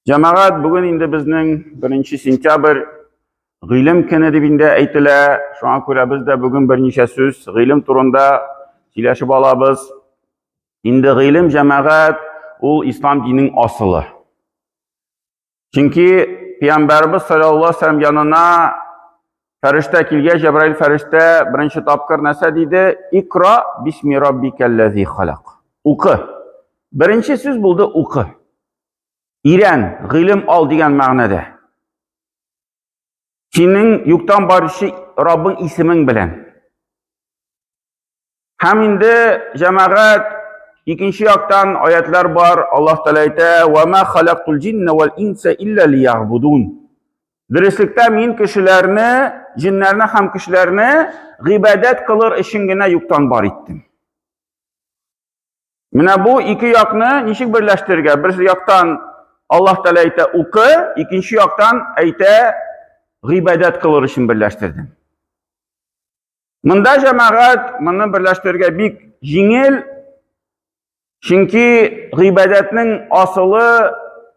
Cemaat bugün indi bizning 1 sentyabr g'ilim kuni deb indi aytilar. Shunga ko'ra biz de bugün bir necha so'z g'ilim turunda сөйләшеп olamiz. Indi g'ilim cemaat ul İslam dininin aslı. Çünkü Peygamberimiz sallallahu aleyhi ve sellem yanına farishta kelgan, Cebrail farishta birinchi topqir narsa deydi: "İkra bismi rabbikellezi xalaq." O'qi. Birinchi so'z bo'ldi o'qi. İren, g'ilim al degan ma'noda. Senin yuktan borishi Rabbin isming bilan. Ham endi jamoat ikkinchi yoqdan oyatlar bor. Alloh taolo aytadi: "Va ma xalaqtul jinna val insa illa liya'budun." Dirishlikda men kishilarni, jinlarni ham kishilarni ibodat qilar ishingina yuktan bor etdim. Mana bu iki yoqni nishik birlashtirgan? Bir yoqdan Allah Teala ayta o'qi, ikkinchi yoqdan ayta ibodat qilar ishing birlashtirdim. Bunda jamoat buni birlashtirgan bek yengil. Chunki ibodatning asli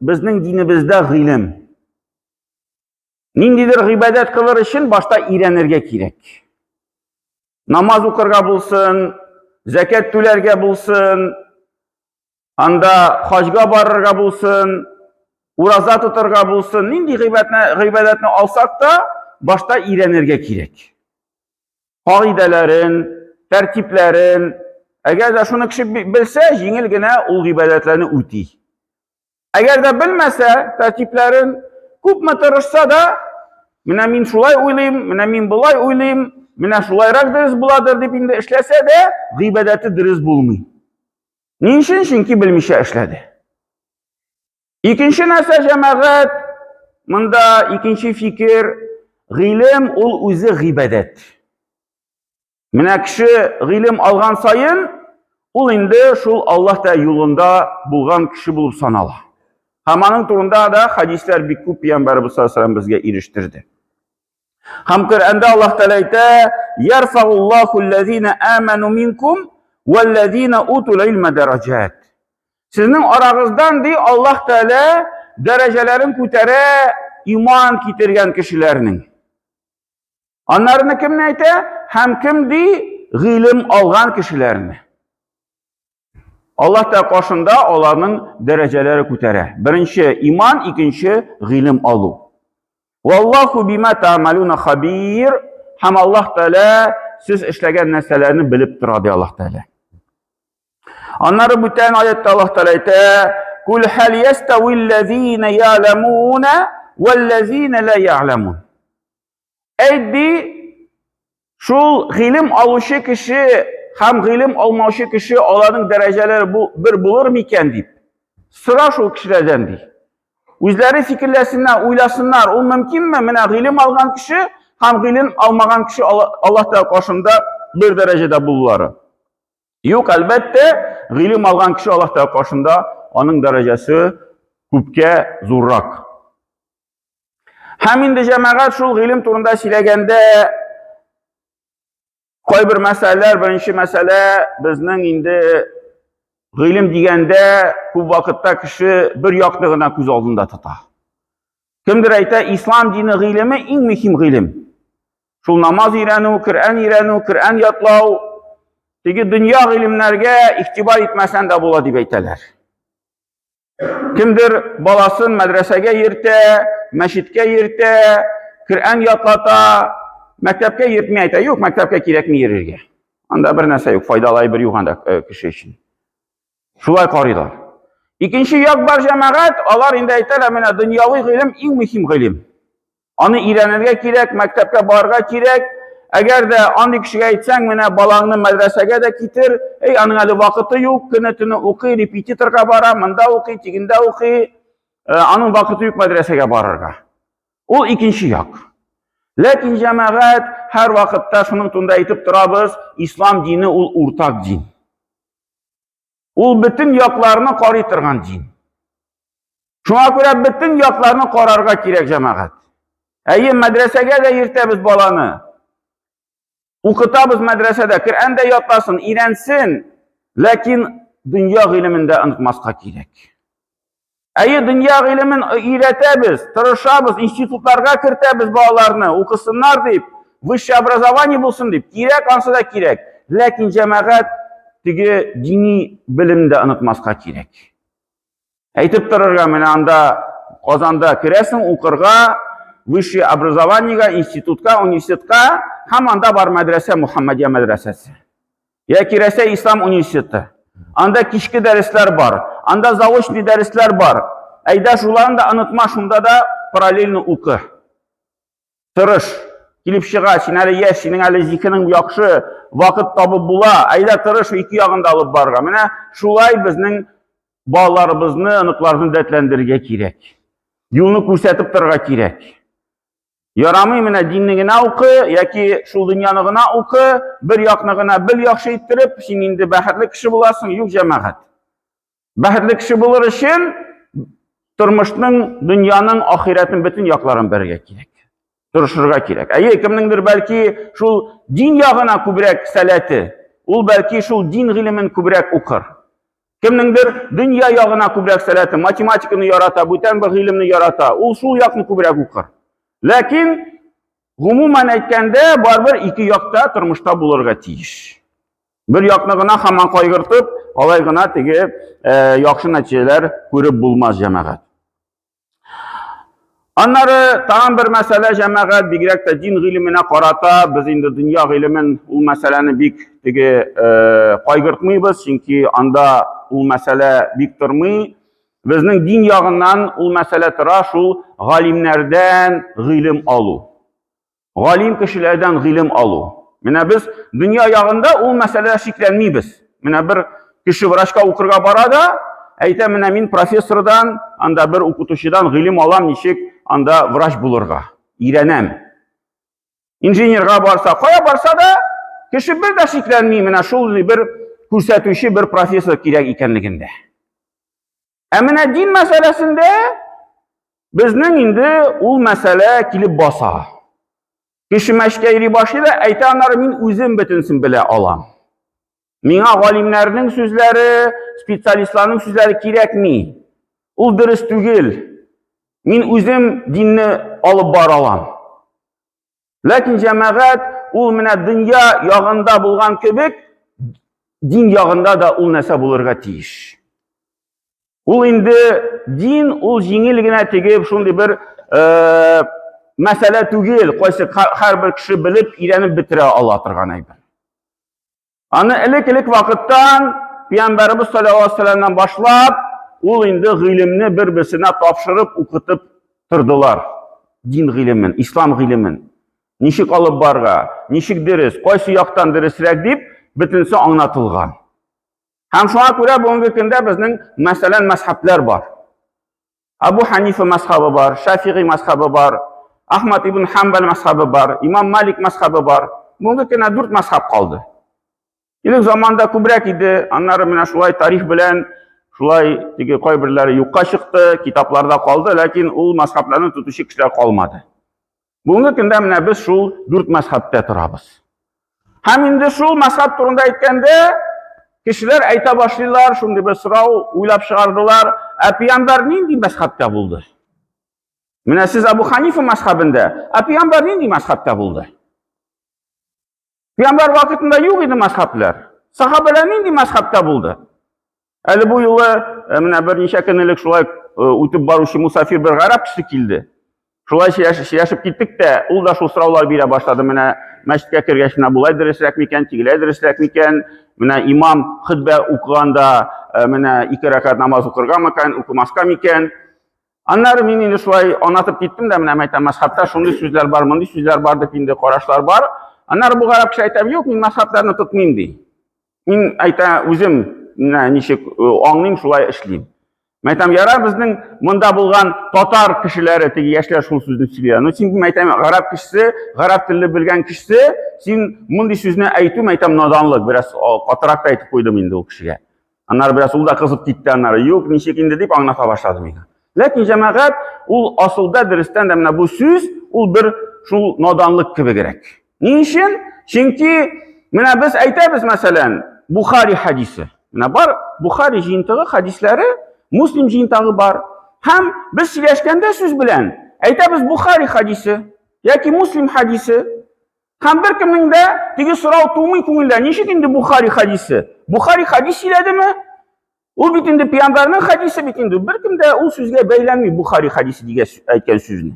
bizning dinimizda g'ilim. Nindidir ibodat qilar ishing boshda o'rganirga kerak. Namoz o'qirga bo'lsin, zakat to'larga bo'lsin, anda hajga borarga bo'lsin, uroza tutarga bo'lsin, nindi g'ibodatni olsak da boshda o'rganirga kerak. Qoidalarin, tartiblarin, agarda shuni kishi bilsa, yengilgina u g'ibodatlarni o'tay. Agarda bilmasa, tartiblarin ko'pmi tirishsa da, mana men shulay o'ylayman, mana men bulay o'ylayman, mana shulayroq durust bo'ladir deb endi ishlasa da, g'ibodati durust bo'lmaydi. Niçin? Çünkü bilmişe işledi. İkinci narsa cemaat, bunda ikinci fikir, g'ilim ol o'zi g'ibodat. Mana kishi g'ilim olgan sayın, ol endi shul Alloh ta yo'lida bo'lgan kishi bo'lib sanaladi. Hammaning turunda da hadislar bir ko'p Peygamberimiz sallallohu alayhi vasallam bizga erishtirdi. Ham Qur'onda Alloh taolo aytadi: "Yarfa'ullohu allazina amanu minkum vellezina utul ilme derecet." Sizning orangizdan di Alloh taolo darajalarini ko'tara iymon keltirgan kishilarning. Onlarni kimni aytadi? Ham kimdi? G'ilim olgan kishilarni. Alloh taolo qo'shinda ularning darajalari ko'tara. Birinchi iymon, ikkinchi g'ilim olu. Vallohu bima ta'maluna xabir. Ham Alloh taolo siz ishlagan narsalarni bilib turadi Alloh taolo. Onları bütün ayette Allah Teala aytadi: "Kul hal yestawillezine ya'lemuna vellezine la ya'lemun." Aytdi, şul g'ilim alışı kişi ham g'ilim almaşı kişi onların dereceleri bir bulur mu iken deyip. Sıra şul kişilerden deyip. O'zlari fikrlasinlar, o'ylasınlar, o mümkün mü? Mana g'ilim algan kişi ham g'ilim almagan kişi Allah Teala qo'shinda bir derecede bulurlar. Yok, albatta g'ilim olgan kishi Alloh taolo qo'shinda onun darajasi ko'pga zo'rroq. Ham endi jamoat shul g'ilim turida so'raganda qo'y bir masalalar, birinchi masala bizning endi g'ilim deganda ko'p vaqtda kishi bir yoqligini ko'z oldida tutadi. Kimdir aytadi, islom dini g'ilimi eng muhim g'ilim. Shul namoz o'rganuv, Qur'on yodlov, Peki dünya ilimlerge ihtibar etmesen de bula deb aytalar. Kimdir balasın medresege yirte, meşitke yirte, Qur'on yodlata, maktabga yirtmay ayta. Yok, maktabga kerakmi yerirge. Anda bir narsa yok, faydalı bir yok anda kishi için. Şulay qaraylar. İkinci yoq bar jamoat, ular endi aytalar, mana dunyoviy ilim eng muhim ilim. Onu o'rganirga kerak, maktabga borga kerak. Agar da andi kishiga aytsang, mana balangni madrasaga da ketir, aning hali vaqti yo'q, kuni-tuni o'qiy, repetitorga borar, menda o'qiy, teginda o'qiy, aning vaqti yo'q madrasaga borarga. U ikkinchi yoq. Lekin jamoat har vaqtda shuning tunda aytib turamiz, islom dini ul o'rtaq din. U bütün yoqlarni qoray turgan din. Shunga ko'ra bütün yoqlarni qorarga kerak jamoat. Madrasaga da yirtamiz balani. O'qitabız madrasada, Qur'onda yodlasin, o'rgansin, lekin dunyo ilimida unutmasqa kerak. Әйе, dünya gilimin öğretəbiz, tırışabız, institutlarga kirtəbiz bağlarını, okusınlar deyip, vысшее образование bulsun deyip, kirek, ansı da kirek. Lakin cemaat tigi dini bilimde unutmaska kirek. Әйтіп тұрырға, мен анда Qozonda kiresin, okurga, vысшее образованиега, institutka, universitetga, ham anda bar medrese, Muhammediye medresesi. Ya kirese İslam üniversiteti. Anda kişki dersler var, anda zavuçli dersler var. Ayda şularını da unutma, şunda da paralelini oku. Tırış, kilip şığa, sinəli yeş, senin əli zikinin yaxşı, vakit tabı bula, ayda tırış iki yağında alıp barga. Mene şulay bizning bağlarımızını, ınıqlarını dətlendirge kirek. Yolunu kursetip tırga kirek. Yaramı mene dinligine oku, yaki şu dünyanığına oku, bir yaknığına bir yaxşı ittirip, sen indi bəhirli kişi bulasın, yok cemaat. Bəhirli kişi bulur için, turmuşның, dünyanın, ahiretin bütün yaklarını berge kirek. Turuşurga kirek. Әйе, kimnindir belki şu din yağına kübrek seleti, ol belki şu din gilimin kübrek okur. Kimnindir dünya yağına kübrek seleti, matematikini yarata, bütün bir gilimini yarata, ol şu yakını kübrek okur. Lakin umuman aytkanda baribir iki yakta turmuşda bulurga tiyish. Bir yaknigina hamon qayg'irtib, olaygina tegi yaxshi natijalar ko'rib bo'lmas jamoat. Anları tamam bir mesele cemaat bigrek de din ilimine qarata, biz indi dünya ilimin o meseleni bik tegi qayg'irtmaymiz, çünkü anda o mesele biktirmay. Bizning din yağından o mesele tıra şu galimlerden ilim alu. Galim kişilerden ilim alu. Mine biz dünya yağında o meseleye şiklenmeyiz. Mine bir kişi vraşka okurga barada, ayta mine min professordan, anda bir okutuşudan ilim alam nişik, anda vraş bulurga. İrenem. İnjenerga barsa, koya barsa da kişi bir de şiklenmeyi, mine şu bir kürsatuşu bir profesör kirek ikenliginde. Emine din meselesinde bizning indi o mesele kilip basa. Kişi meşkeyri başıyla aytanlar min özüm bitinsin bile alam. Mina galimlerinin sözleri, spesyalistlerin sözleri kirek mi? O dürüst tügül. Min özüm dinni alıp bar alam. Lakin cemaat o mine dünya yağında bulgan köbek, din yağında da o nese bulurga tiyiş. Ул indi din, ул жеңілгіне тегеп, шундай bir mesele түгел, қойсы her bir kişi bilip, irenip bitire Allah тұрған ayben. Anı ilik vakittan, Peygamberimiz sallallahu aleyhi ve sellem'den başlap, ул indi ilimni bir-birisine tapşırıp, okutup tırdılar. Din ilimin, İslam ilimin. Nişik alıp barga, nişik deriz, қойсы yaqtan derisirek deyip, bitinsi anlatılgan. Hem şuna göre bugünkü günde bizning meselen mezhepler var. Abu Hanife mezhebi var, Şafii mezhebi var, Ahmad ibn Hanbal mezhebi var, İmam Malik mezhebi var. Bugünkü günde 4 mezhep kaldı. İlk zamanda kübrek idi, onları mine şulay tarih bilen, şulay tigi koy birleri yukka çıktı, kitaplarda kaldı, lakin o mezheplerin tutuşu kişiler kalmadı. Bugünkü günde mine biz şu 4 mezhepte turabız. Hem indi şu mezhep turunda etkende, kişiler ayta başlayırlar, şimdi bir sıra uylap çıkardılar. Peygamber nindi mezhepte buldu? Mine siz Abu Hanife mezhebinde, Peygamber nindi mezhepte buldu? Peygamber vakitinde yok idi mezhepler. Sahabeler nindi mezhepte buldu? Eli bu yılı, mine bir neçe günlük şulay utup baruşu musafir bir Arap kişi kildi. Şulay yaşıp gittik de, ul da şu sıralar bire başladı. Mine meşitke kirgeçine bulay derisirek miken, tigilay derisirek miken, mine imam hıdbe okuganda, mine 2 rekat namaz okurga miken, okumaska miken. Anları mine şulay anlatıp gittim de, mine meyten mezhepte şunday sözler var, mınday sözler var, depinde koraşlar var. Anları bu Arap kişi aytam yok, min mezheplerini tutmayayım dey. Min aytam özüm, nişik anlayayım, şulay işleyeyim. Meytem yarar bizning munda bulgan Tatar kişileri tegi yaşlar şul sözünü söylüyor. Çünkü meytem Arap kişisi, Arap tilini bilgen kişisi, sen mundi sözünü aytı meytem nadanlık, biraz katarakta aytıp koydum indi o kişiye. Onlar biraz ulda kızıp gitti onları. Yok nişek indi deyip anlata başladım indi. Lakin cemaat, ul asılda deristen de bu söz, ul bir şul nadanlık gibi gerek. Niçin? Çünkü biz aytamiz mesela Bukhari hadisi. Bukhari jintiği hadisleri, Muslim jintağı var, Hem biz сөйләшкәндә сүз белән әйтәбез Бухари хадисе яки Муслим хадисе. Hem беркемнең дә теге сорау тумый күңелдә, ничек инде Бухари хадисе? Бухари хадис сөйләдеме? Ул бит инде пәйгамбәрнең хадисе бит инде. Беркем дә ул сүзгә бәйләнми Бухари хадисе дигән әйткән сүзне.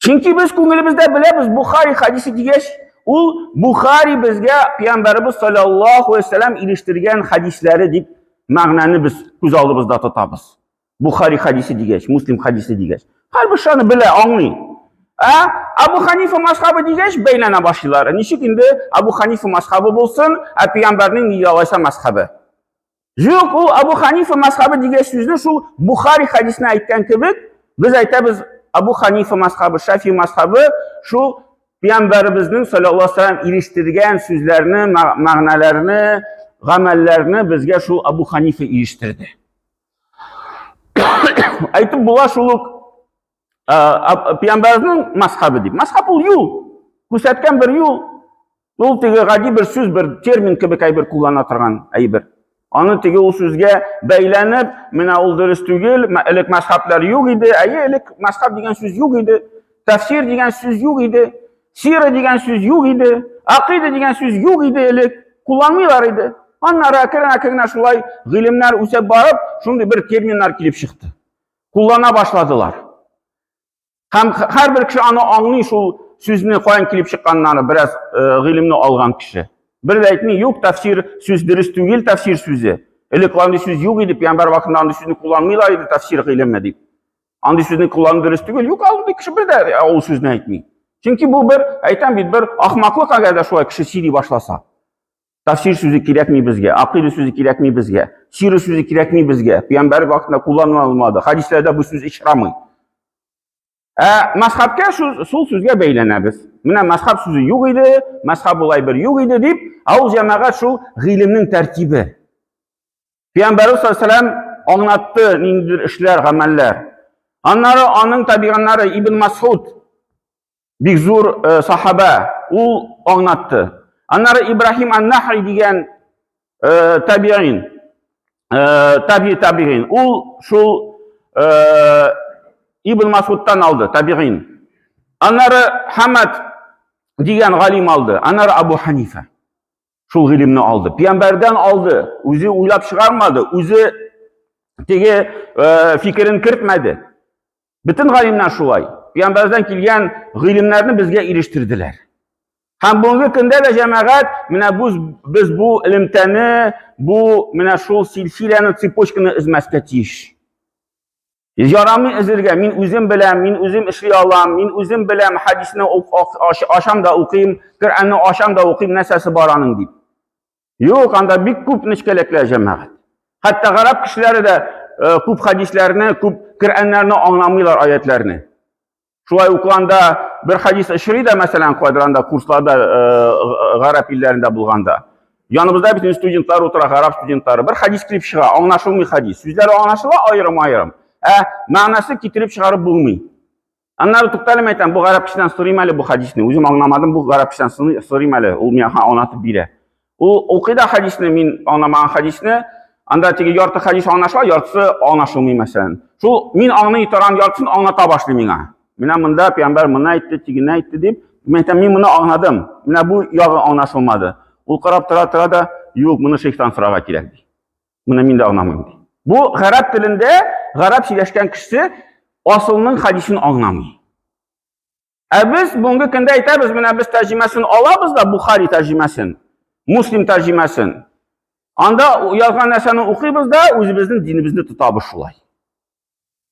Чөнки без күңелебездә беләбез Бухари хадисе дигәч, ул Бухари безгә пәйгамбәрбез саллаллаһу алейһи ва саллям илештергән хадисләре дип мәгънәне без күз алдыбызда тотабыз. Бухари хадисе дигәч, Муслим хадисе дигәч. Һәр шуны белә, аңлый. Абу Ханифа мазхабы дигәч бәйләнә башлыйлар. Ничек инде Абу Ханифа мазхабы булсын, пәйгамбәрнең нигә мазхабы? Юк, ул Абу Ханифа мазхабы дигән сүзне шул Бухари хадисенә әйткән кебек, без әйтәбез Абу Ханифа мазхабы, Шафи мазхабы шул пәйгамбәребезнең саллаллаһу алейһи ва саллям илештергән сүзләрне, мәгънәләрне, гамәлләрне безгә шул Абу Ханифа илештерде. Әйтеп була шул ук пәйгамбәрнең мазхабы дип. Мазхаб ул юл, күрсәткән бер юл. Ул теге гади бер сүз, бер термин кебек әйбер куллана торган әйбер. Аны теге ул сүзгә бәйләнеп, менә ул дөрес түгел, элек мазхаблар юк иде, элек мазхаб дигән сүз юк иде, тафсир дигән сүз юк иде, сира дигән сүз юк иде, акыйда дигән сүз юк иде элек, кулланмыйлар иде. Аннары әкрен-әкрен шулай гыйлемнәр үсеп барып, шундый бер терминнар килеп чыкты. Куллана башладылар. Һәм һәрбер кеше аны аңлый, шул сүзне каян килеп чыкканнары, бераз гыйлемне алган кеше. Бер дә әйтми, юк, тафсир сүз дөрес түгел, тафсир сүзе. Элек андый сүз юк иде, пәйгамбәр вакытында андый сүзне кулланмыйлар иде, тафсир гыйлеме дип. Андый сүзне куллану дөрес түгел, юк, андый кеше бер дә ул сүзне әйтми. Чөнки бу бер, әйтәм бит, бер ахмаклык әгәр дә шулай кеше сөйли башласа. Тафсир сүзе кирәкми безгә, акыйда сүзе кирәкми безгә, сира сүзе кирәкми безгә. Пәйгамбәр вакытында кулланылмады, хадисләрдә бу сүз ишрамый. Мазхабка шул сүзгә бәйләнәбез. Менә мазхаб сүзе юк иде, мазхаб булай бер юк иде дип, ул җәмәгать шул гыйлемнең тәртибе. Пәйгамбәр саллаллаһу алейһи ва саллям аңлатты ниндидер эшләр, гамәлләр. Аннары аның табиганнары Ибн Мас'уд, бик зур сахаба, ул аңлатты. Аннары Ибрахим ан-Нахри дигән табиин, ул шул Ибн Мас'удтан алды, табиин. Аннары Хамад дигән галим алды. Аннары Абу Ханифа шул гыйлемне алды. Пәйгамбәрдән алды. Үзе уйлап чыгармады, үзе теге фикерен кертмәде. Бөтен галимнәр шулай. Пәйгамбәрдән килгән гыйлемнәрне безгә илештирделәр. Һәм бүгенге көндә дә җәмәгать менә без бу илемтәне, бу менә шул силсиләне, цепочканы эзмәскә тиеш. Ярамый эзергә, мин үзем беләм, мин үзем эшли алам, мин үзем беләм, хадисне ашам да укыйм, Коръәнне ашам да укыйм, нәрсәсе бар аның дип. Юк, анда бик күп нечкәлекләр җәмәгать. Хәтта гарәп кешеләре дә күп хадисләрне, күп Коръәннәрне аңламыйлар, аятләрне. Шулай укыганда бер хадис эшри дә, мәсәлән, кайдранда курсларда гарәп илләрендә булганда. Яныбызда бит студентлар утыра, гарәп студентлары. Бер хадис килеп чыга, аңлашылмый хадис. Сүзләре аңлашыла аерым-аерым. Мәгънәсе китереп чыгарып булмый. Аннары тукталып әйтәм, бу гарәп кешедән сорыйм әле бу хадисне. Үзем аңламадым, бу гарәп кешедән сорыйм әле. Ул миңа аңлатып бирә. Ул укыйда хадисне, мин аңламаган хадисне, анда теге ярты хадис аңлашыла, яртысы аңлашылмый мәсәлән. Шул мин аңлый торган яртысын аңлата башлый миңа. Менә монда пәйгамбәр моны әйтте, тигене әйтте дип, мен әйтәм, мин моны аңладым. Менә бу ягы аңлашылмады. Ул карап тора да, юк, моны шейхтан сорарга кирәк ди. Моны мин дә аңламыйм ди. Бу гарәп телендә, гарәп сөйләшкән кеше асылның хадисен аңламый. Без бүгенге көндә әйтәбез, менә без тәрҗемәсен алабыз да, Бухари тәрҗемәсен, Муслим тәрҗемәсен. Анда язган нәрсәне укыйбыз да, үзебезнең динебезне тотабыз шулай.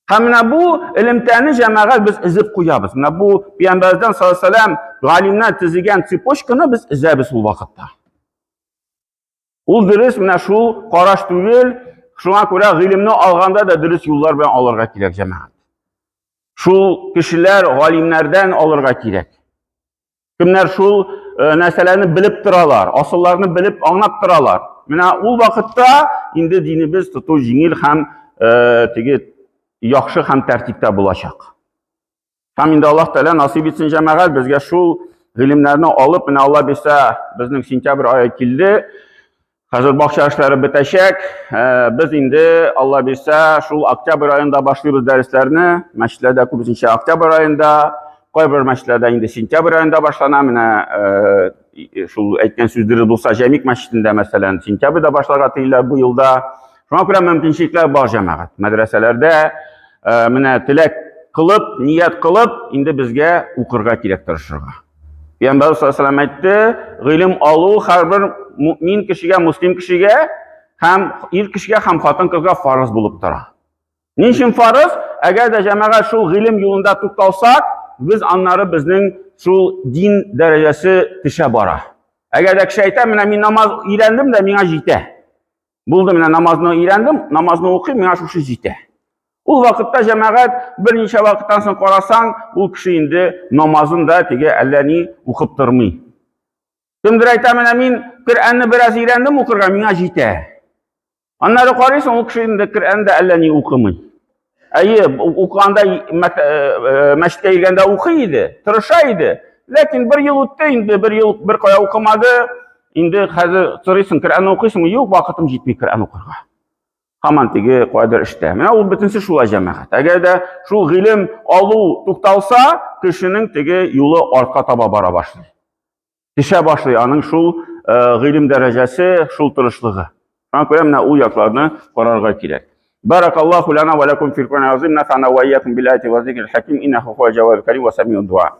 Һәм менә бу илемтәне җәмәгать без изеп куябыз. Менә бу Пәйгамбәрдән саллаллаһу алейһи ва саллям галимнәр тезегән цепочканы без изәбез ул вакытта. Ул дөрес менә шул караш түгел, шуңа күрә гыйлемне алганда да дөрес юллар белән алырга кирәк җәмәгать. Шул кешеләр галимнәрдән алырга кирәк. Кемнәр шул нәрсәләрне белеп торалар, асылларны белеп аңлап торалар. Менә ул вакытта инде динебез тоту җиңел һәм теге яхшы һәм тәртиптә булачак. Һәм инде Аллаһ Тәала насыйп итсен җәмәгать безгә шул гыйлемнәрне алып, менә Алла бирсә, безнең сентябрь ае килде. Hazır bakça işləri bitəcək. Biz indi Allah bilsə şu oktyabr ayında başlayırız dərslərini. Məşqlərdə kübüzünçə oktyabr ayında, qoy bir məşqlərdə indi sentyabr ayında başlanan şu etken süzdürür bulsa Cemik Məşqində məsələn sentyabrda başlayırlar bu yılda. Şuna görə mümkünçiliklər var cəmaət. Mədrəsələrdə tilək qılıb, niyyət qılıb indi bizə oxurğa kerak tırışırıq. Peygamber sallallahu aleyhi ve sellem aytdı, ilim alu her bir mümin kişiye, muslim kişiye, hem ilk kişiye hem hatın kızga farz bulup dura. Niçin farz? Eğer de cemaat şu ilim yolunda tutalsak, biz onları bizden şu din derecesi dışa bara. Eğer de şeytan min namaz öğrendim de mina jite. Buldum namazını öğrendim, namazını okuyayım, mina şu jite. O vakitte cemaat bir neçə vaxtdan sonra qarasan, o kişi indi namazın da tege əllərini oxub durmay. Kimdir aytaman min Qur'anı biraz öyrəndim oxurğa mina jitə. Onları qaraysan o kişi indi Qur'anda əllərini oxumay. Oxanda məşqə girəndə oxuydu, tırışaydı. Lakin bir yıl ötdü indi bir qaya oxumadı. İndi hazır soraysan Qur'anı oxuysan, yox vaxtım jetmay Qur'an oxurğa. Haman tigi qoydur işte. Mena ol bitinsi şula cemaat. Eğer de şu ilim alu tutalsa, kişinin tigi yolu arka taba bara başlıyor. Dişe başlıyor. Anın şu ilim derecesi, şu tırışlığı. Şuna göre mena o yaklarını qararğa kirek. Barakallahu lana ve lekum fil Kur'an azim. Nafa'na ve iyyakum bil ayati ve zikril hakim. İnnehu huve cevabul kerim ve semiyun dua.